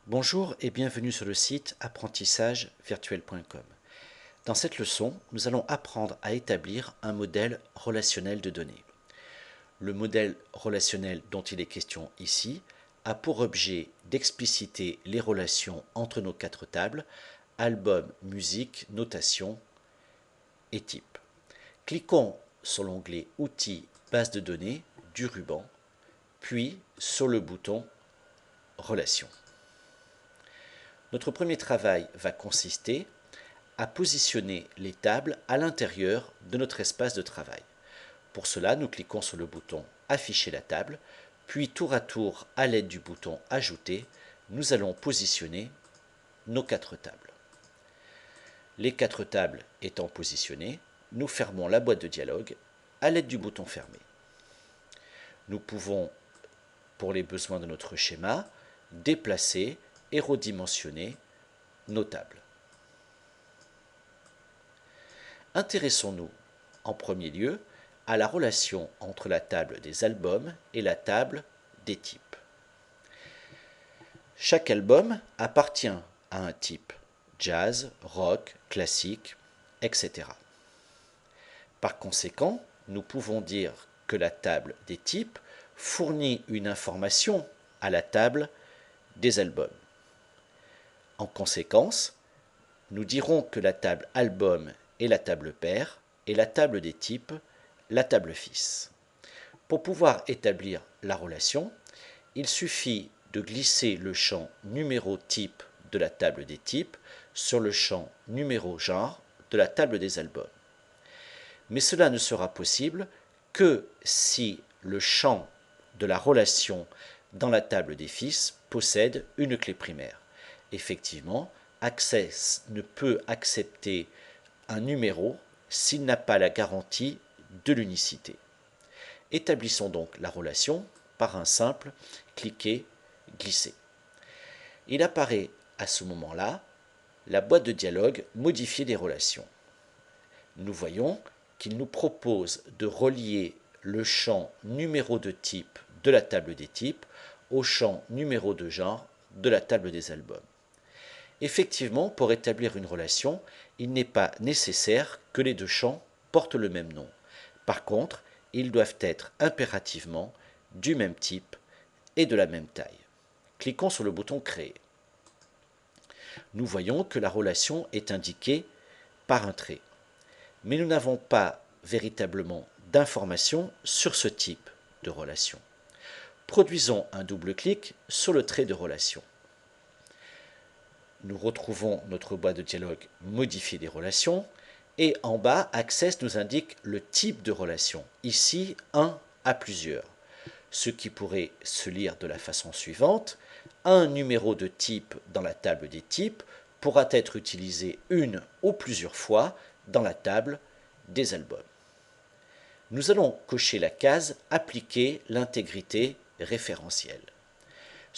Bonjour et bienvenue sur le site apprentissagevirtuel.com. Dans cette leçon, nous allons apprendre à établir un modèle relationnel de données. Le modèle relationnel dont il est question ici a pour objet d'expliciter les relations entre nos quatre tables, album, musique, notation et type. Cliquons sur l'onglet Outils, base de données du ruban, puis sur le bouton Relations. Notre premier travail va consister à positionner les tables à l'intérieur de notre espace de travail. Pour cela, nous cliquons sur le bouton Afficher la table, puis tour à tour, à l'aide du bouton Ajouter, nous allons positionner nos quatre tables. Les quatre tables étant positionnées, nous fermons la boîte de dialogue à l'aide du bouton Fermer. Nous pouvons, pour les besoins de notre schéma, déplacer et redimensionner nos tables. Intéressons-nous en premier lieu à la relation entre la table des albums et la table des types. Chaque album appartient à un type, jazz, rock, classique, etc. Par conséquent, nous pouvons dire que la table des types fournit une information à la table des albums. En conséquence, nous dirons que la table album est la table père et la table des types la table fils. Pour pouvoir établir la relation, il suffit de glisser le champ numéro type de la table des types sur le champ numéro genre de la table des albums. Mais cela ne sera possible que si le champ de la relation dans la table des fils possède une clé primaire. Effectivement, Access ne peut accepter un numéro s'il n'a pas la garantie de l'unicité. Établissons donc la relation par un simple cliquer-glisser. Il apparaît à ce moment-là la boîte de dialogue modifier des relations. Nous voyons qu'il nous propose de relier le champ numéro de type de la table des types au champ numéro de genre de la table des albums. Effectivement, pour établir une relation, il n'est pas nécessaire que les deux champs portent le même nom. Par contre, ils doivent être impérativement du même type et de la même taille. Cliquons sur le bouton Créer. Nous voyons que la relation est indiquée par un trait. Mais nous n'avons pas véritablement d'informations sur ce type de relation. Produisons un double clic sur le trait de relation. Nous retrouvons notre boîte de dialogue Modifier des relations et en bas, Access nous indique le type de relation, ici 1 à plusieurs, ce qui pourrait se lire de la façon suivante. Un numéro de type dans la table des types pourra être utilisé une ou plusieurs fois dans la table des albums. Nous allons cocher la case Appliquer l'intégrité référentielle.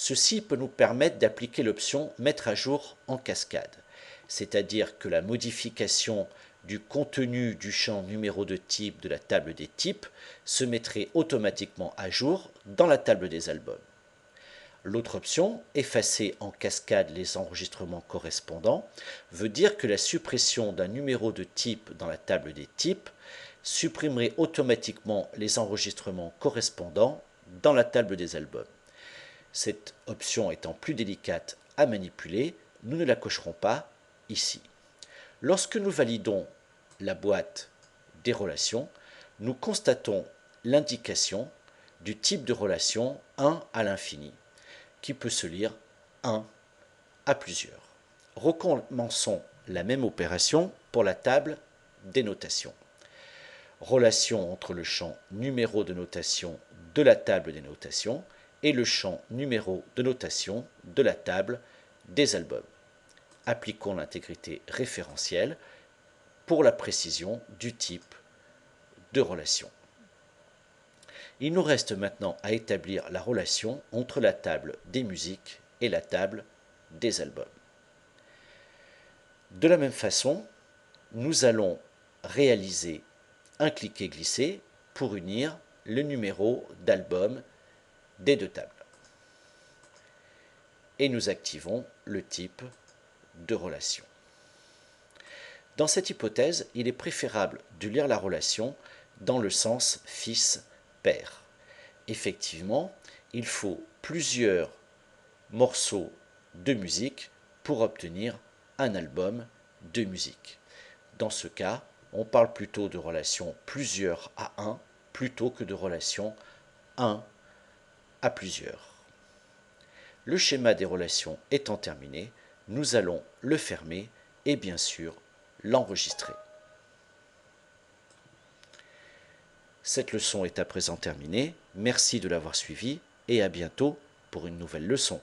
Ceci peut nous permettre d'appliquer l'option Mettre à jour en cascade, c'est-à-dire que la modification du contenu du champ numéro de type de la table des types se mettrait automatiquement à jour dans la table des albums. L'autre option, Effacer en cascade les enregistrements correspondants, veut dire que la suppression d'un numéro de type dans la table des types supprimerait automatiquement les enregistrements correspondants dans la table des albums. Cette option étant plus délicate à manipuler, nous ne la cocherons pas ici. Lorsque nous validons la boîte des relations, nous constatons l'indication du type de relation 1 à l'infini, qui peut se lire 1 à plusieurs. Recommençons la même opération pour la table des notations. Relation entre le champ numéro de notation de la table des notations et le champ numéro de notation de la table des albums. Appliquons l'intégrité référentielle pour la précision du type de relation. Il nous reste maintenant à établir la relation entre la table des musiques et la table des albums. De la même façon, nous allons réaliser un cliquer-glisser pour unir le numéro d'album des deux tables. et nous activons le type de relation. Dans cette hypothèse, il est préférable de lire la relation dans le sens fils-père. Effectivement, il faut plusieurs morceaux de musique pour obtenir un album de musique. Dans ce cas, on parle plutôt de relation plusieurs à un plutôt que de relation 1 à plusieurs. Le schéma des relations étant terminé, nous allons le fermer et bien sûr l'enregistrer. Cette leçon est à présent terminée. Merci de l'avoir suivie et à bientôt pour une nouvelle leçon.